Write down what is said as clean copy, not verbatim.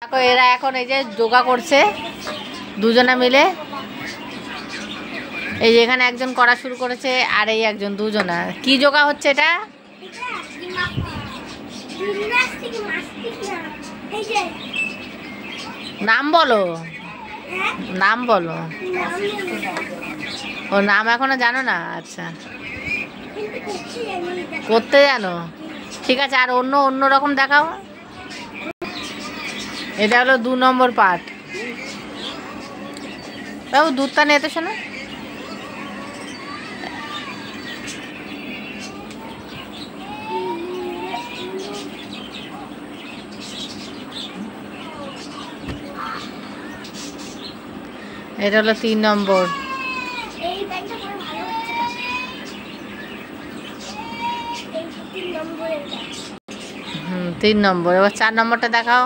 দেখো এরা এখন এই যে যোগা করছে দুজনে মিলে। এই যে এখানে একজন করা শুরু করেছে আর এই একজন, দুজনা। কি যোগা হচ্ছে এটা? নাম বলো, নাম বলো। ও নাম এখনো জানো না? আচ্ছা, করতে জানো, ঠিক আছে। আর অন্য রকম দেখাও। এটা হলো 2 নম্বর পার্ট। বাবু দুধটা নিয়ে তো শোনা। এটা হলো 3 নম্বর। 3 নম্বর। এবার 4 নম্বরটা দেখাও।